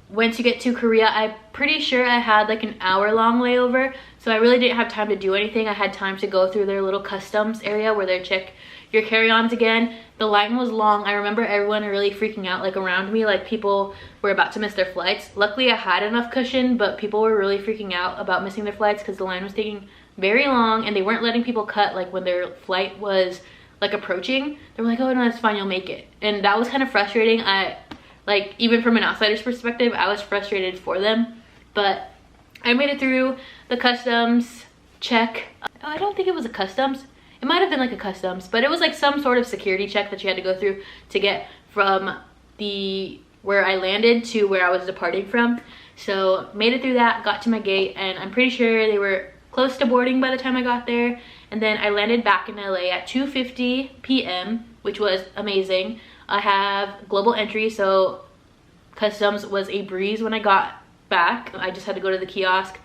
Once you get to Korea, I'm pretty sure I had like an hour-long layover, so I really didn't have time to do anything. I had time to go through their little customs area where they check your carry-ons again. The line was long. I remember everyone really freaking out like around me, like people were about to miss their flights. Luckily I had enough cushion, but people were really freaking out about missing their flights because the line was taking very long and they weren't letting people cut like when their flight was like approaching. They were like, oh no, it's fine, you'll make it. And that was kind of frustrating. Like even from an outsider's perspective, I was frustrated for them, but I made it through the customs check. I don't think it was a customs. It might have been like a customs, but it was like some sort of security check that you had to go through to get from where I landed to where I was departing from. So made it through that, got to my gate, and I'm pretty sure they were close to boarding by the time I got there. And then I landed back in LA at 2:50 p.m., which was amazing. I have global entry, so customs was a breeze when I got back. I just had to go to the kiosk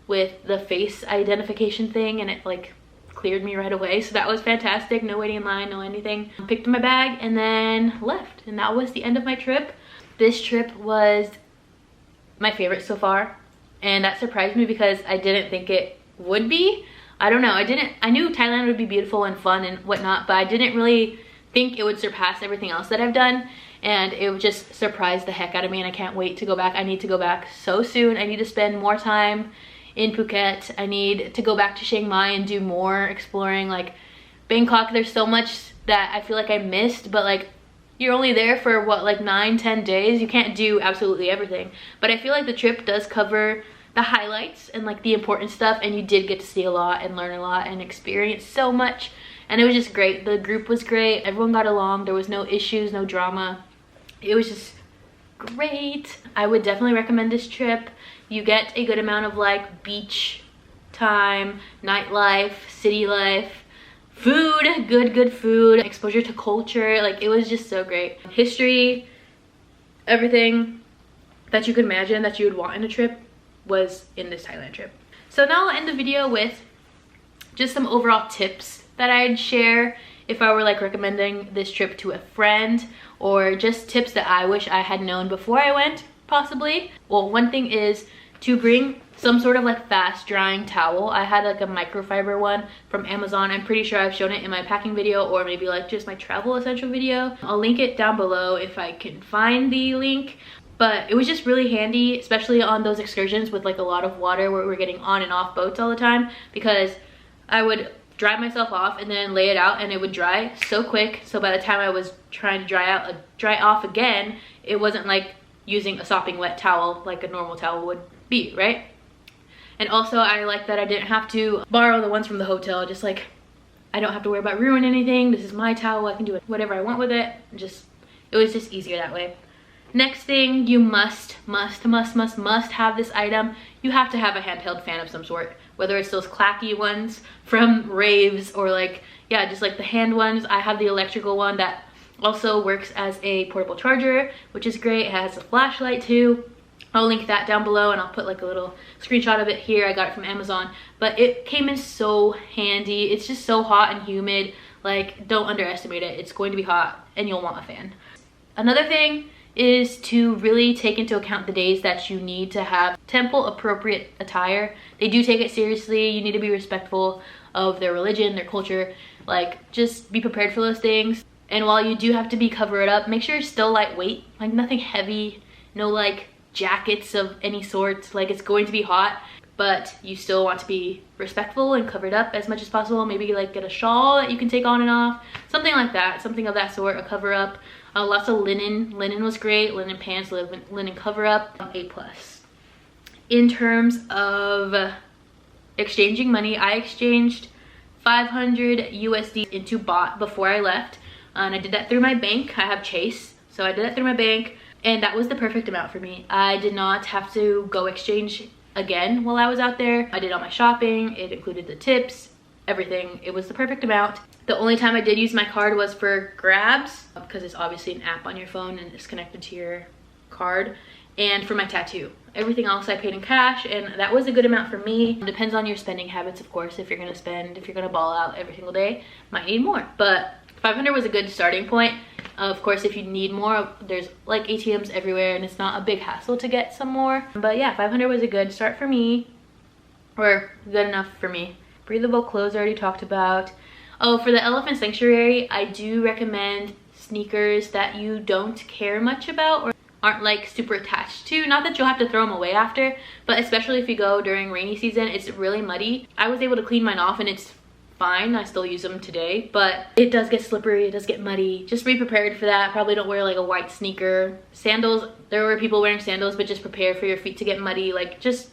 with the face identification thing, and it like cleared me right away, so that was fantastic. No waiting in line, no anything. Picked up my bag and then left, and that was the end of my trip. This trip was my favorite so far, and that surprised me because I didn't think it would be. I don't know, I knew Thailand would be beautiful and fun and whatnot, but I didn't really think it would surpass everything else that I've done, and it would just surprise the heck out of me, and I can't wait to go back. I need to go back so soon. I need to spend more time in Phuket. I need to go back to Chiang Mai and do more exploring. Like Bangkok, there's so much that I feel like I missed, but like you're only there for what, like 9-10 days. You can't do absolutely everything, but I feel like the trip does cover the highlights and like the important stuff, and you did get to see a lot and learn a lot and experience so much, and it was just great. The group was great, everyone got along, there was no issues, no drama. It was just great. I would definitely recommend this trip. You get a good amount of like beach time, nightlife, city life, food, good food, exposure to culture. Like it was just so great. History, everything that you could imagine that you would want in a trip was in this Thailand trip. So now I'll end the video with just some overall tips that I'd share if I were like recommending this trip to a friend, or just tips that I wish I had known before I went, possibly. Well, one thing is to bring some sort of like fast drying towel. I had like a microfiber one from Amazon. I'm pretty sure I've shown it in my packing video, or maybe like just my travel essential video. I'll link it down below if I can find the link. But it was just really handy, especially on those excursions with like a lot of water where we were getting on and off boats all the time, because I would dry myself off and then lay it out and it would dry so quick. So by the time I was trying to dry off again, it wasn't like using a sopping wet towel like a normal towel would be, right? And also I like that I didn't have to borrow the ones from the hotel. Just like, I don't have to worry about ruining anything. This is my towel, I can do whatever I want with it. It was just easier that way. Next thing, you must have this item. You have to have a handheld fan of some sort, whether it's those clacky ones from raves or like, yeah, just like the hand ones. I have the electrical one that also works as a portable charger, which is great. It has a flashlight too. I'll link that down below, and I'll put like a little screenshot of it here. I got it from Amazon, but it came in so handy. It's just so hot and humid. Like, don't underestimate it. It's going to be hot and you'll want a fan. Another thing is to really take into account the days that you need to have temple appropriate attire. They do take it seriously. You need to be respectful of their religion, their culture. Like, just be prepared for those things. And while you do have to be covered up, make sure you're still lightweight, like nothing heavy, no like jackets of any sort. Like, it's going to be hot, but you still want to be respectful and covered up as much as possible. Maybe like get a shawl that you can take on and off, something like that, something of that sort, a cover up. Lots of linen was great, linen pants, linen cover up, A+. In terms of exchanging money, I exchanged 500 USD into baht before I left, and I did that through my bank. I have Chase, so I did that through my bank, and that was the perfect amount for me. I did not have to go exchange again while I was out there. I did all my shopping, it included the tips, everything. It was the perfect amount. The only time I did use my card was for grabs, because it's obviously an app on your phone and it's connected to your card. and for my tattoo. Everything else I paid in cash, and that was a good amount for me. It depends on your spending habits, of course. If you're gonna ball out every single day, might need more. But 500 was a good starting point. Of course, if you need more, there's like ATMs everywhere, and it's not a big hassle to get some more. But yeah, 500 was a good start for me, or good enough for me. Breathable clothes I already talked about. Oh, for the elephant sanctuary, I do recommend sneakers that you don't care much about or aren't like super attached to. Not that you'll have to throw them away after, but especially if you go during rainy season, it's really muddy. I was able to clean mine off and it's fine. I still use them today, but it does get slippery, it does get muddy. Just be prepared for that. Probably don't wear like a white sneaker. Sandals, there were people wearing sandals, but just prepare for your feet to get muddy. Like, just,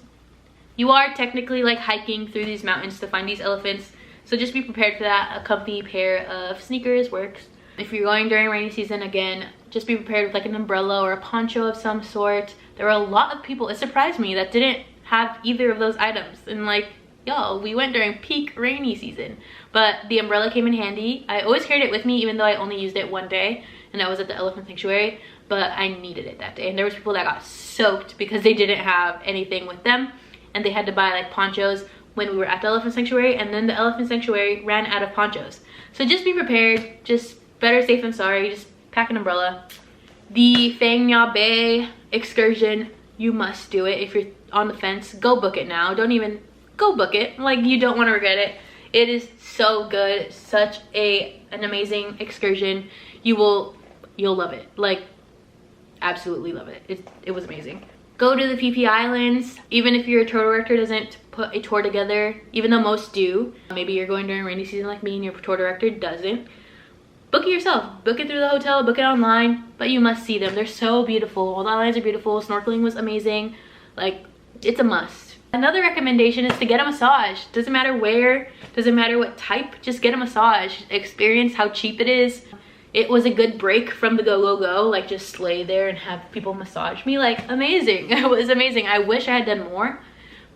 you are technically like hiking through these mountains to find these elephants, so just be prepared for that. A comfy pair of sneakers works. If you're going during rainy season, again, just be prepared with like an umbrella or a poncho of some sort. There were a lot of people, it surprised me, that didn't have either of those items. And like, yo, we went during peak rainy season. But the umbrella came in handy. I always carried it with me, even though I only used it one day, and that was at the elephant sanctuary. But I needed it that day. And there was people that got soaked because they didn't have anything with them, and they had to buy like ponchos when we were at the elephant sanctuary, and then the elephant sanctuary ran out of ponchos. So just be prepared. Just better safe than sorry. Just pack an umbrella. The Phang Bay excursion, you must do it. If you're on the fence, go book it now. Don't even, go book it. Like, you don't want to regret it. It is so good. Such an amazing excursion. You'll love it. Like, absolutely love it. It was amazing. Go to the PP Islands. Even if your tour director doesn't put a tour together, even though most do, maybe you're going during rainy season like me and your tour director doesn't, book it yourself. Book it through the hotel, book it online, but you must see them. They're so beautiful. All the islands are beautiful. Snorkeling was amazing. Like, it's a must. Another recommendation is to get a massage. Doesn't matter where, doesn't matter what type, just get a massage. Experience how cheap it is. It was a good break from the go. Like, just lay there and have people massage me. Like, amazing. It was amazing. I wish I had done more,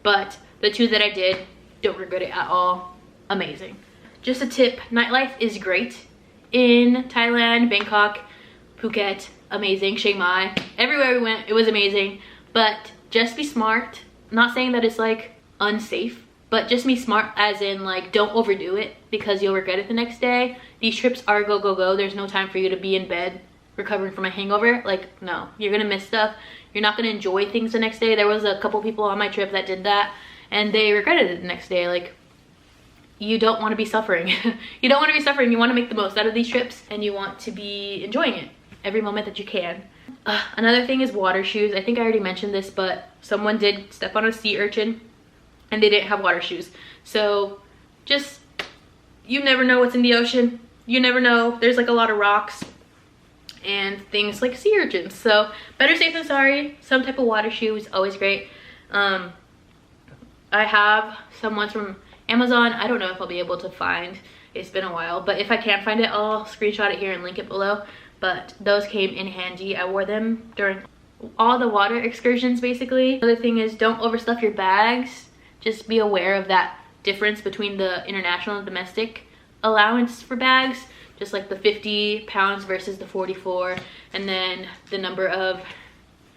but the two that I did, don't regret it at all. Amazing. Just a tip, nightlife is great in Thailand, Bangkok, Phuket, amazing, Chiang Mai, everywhere we went, it was amazing. But just be smart. I'm not saying that it's like unsafe, but just be smart as in like, don't overdo it because you'll regret it the next day. These trips are go. There's no time for you to be in bed recovering from a hangover. Like, no, you're gonna miss stuff. You're not gonna enjoy things the next day. There was a couple people on my trip that did that and they regretted it the next day. Like, you don't want to be suffering. You don't want to be suffering. You want to make the most out of these trips and you want to be enjoying it every moment that you can. Another thing is water shoes. I think I already mentioned this, but someone did step on a sea urchin and they didn't have water shoes. So just, you never know what's in the ocean. You never know. There's like a lot of rocks and things like sea urchins. So better safe than sorry. Some type of water shoe is always great. I have some ones from Amazon. I don't know if I'll be able to find, it's been a while, but if I can find it, I'll screenshot it here and link it below. But those came in handy. I wore them during all the water excursions basically. Another thing is, don't overstuff your bags. Just be aware of that difference between the international and domestic allowance for bags, just like the 50 pounds versus the 44, and then the number of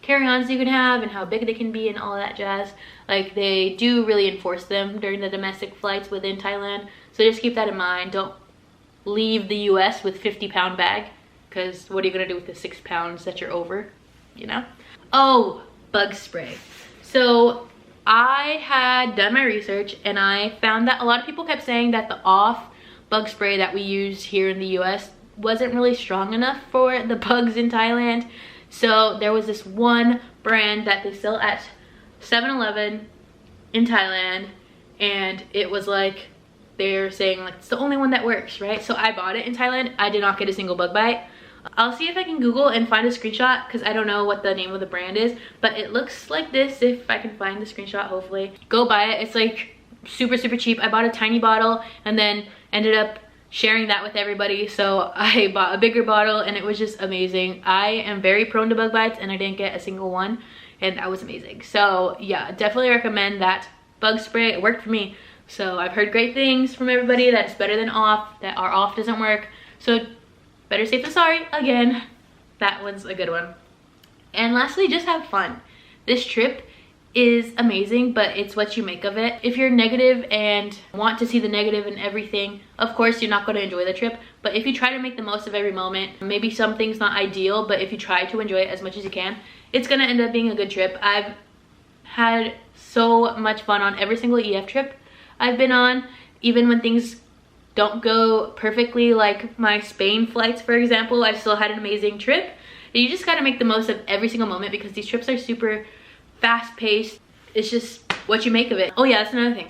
carry-ons you can have and how big they can be and all that jazz. Like, they do really enforce them during the domestic flights within Thailand, so just keep that in mind. Don't leave the US with 50-pound bag, because what are you gonna do with the 6 pounds that you're over, you know? Oh, bug spray. So I had done my research and I found that a lot of people kept saying that the off bug spray that we use here in the US wasn't really strong enough for the bugs in Thailand. So there was this one brand that they sell at 7-Eleven in Thailand, and it was like, they're saying like it's the only one that works, right? So I bought it in Thailand. I did not get a single bug bite. I'll see if I can Google and find a screenshot because I don't know what the name of the brand is, but it looks like this. If I can find the screenshot, hopefully. Go buy it. It's like super cheap. I bought a tiny bottle and then ended up sharing that with everybody, so I bought a bigger bottle and it was just amazing. I am very prone to bug bites and I didn't get a single one, and that was amazing. So yeah, definitely recommend that bug spray. It worked for me. So I've heard great things from everybody that it's better than off, that our off doesn't work. So better safe than sorry. Again, that one's a good one. And lastly, just have fun. This trip is amazing, but it's what you make of it. If you're negative and want to see the negative in everything, of course you're not going to enjoy the trip. But if you try to make the most of every moment, maybe something's not ideal, but if you try to enjoy it as much as you can, it's going to end up being a good trip. I've had so much fun on every single EF trip I've been on, even when things don't go perfectly, like my Spain flights, for example. I still had an amazing trip. You just got to make the most of every single moment because these trips are super fast-paced. It's just what you make of it. Oh yeah, that's another thing.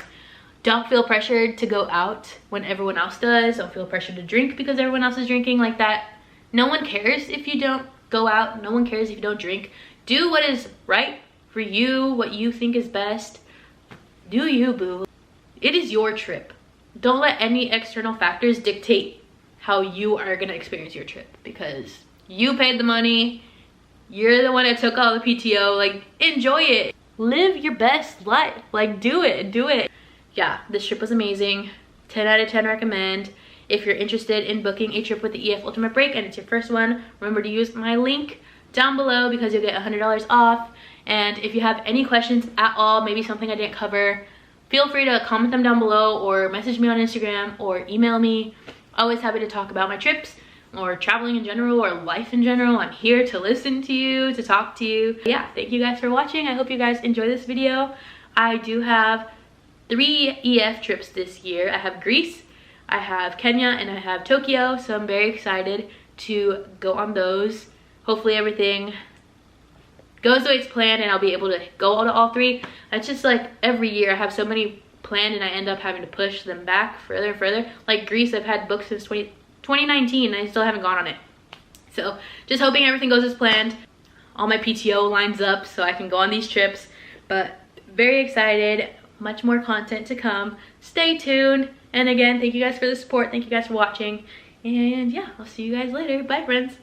Don't feel pressured to go out when everyone else does. Don't feel pressured to drink because everyone else is drinking like that. No one cares if you don't go out. No one cares if you don't drink. Do what is right for you, what you think is best. Do you, boo. It is your trip. Don't let any external factors dictate how you are gonna experience your trip, because you paid the money. You're the one that took all the PTO. Like, enjoy it. Live your best life. Like, do it. Yeah, this trip was amazing. 10 out of 10 recommend. If you're interested in booking a trip with the EF Ultimate Break and it's your first one, remember to use my link down below because you'll get $100 off. And if you have any questions at all, maybe something I didn't cover, feel free to comment them down below or message me on Instagram or email me. Always happy to talk about my trips or traveling in general or life in general. I'm here to listen to you, to talk to you. Yeah, thank you guys for watching. I hope you guys enjoy this video. I do have 3 EF trips this year. I have Greece, I have Kenya, and I have Tokyo. So I'm very excited to go on those. Hopefully everything goes the way it's planned and I'll be able to go to all 3. It's just like every year I have so many planned and I end up having to push them back further and further. Like Greece, I've had booked since 2019 and I still haven't gone on it. So just hoping everything goes as planned. All my PTO lines up so I can go on these trips. But very excited. Much more content to come. Stay tuned. And again, thank you guys for the support. Thank you guys for watching. And yeah, I'll see you guys later. Bye, friends.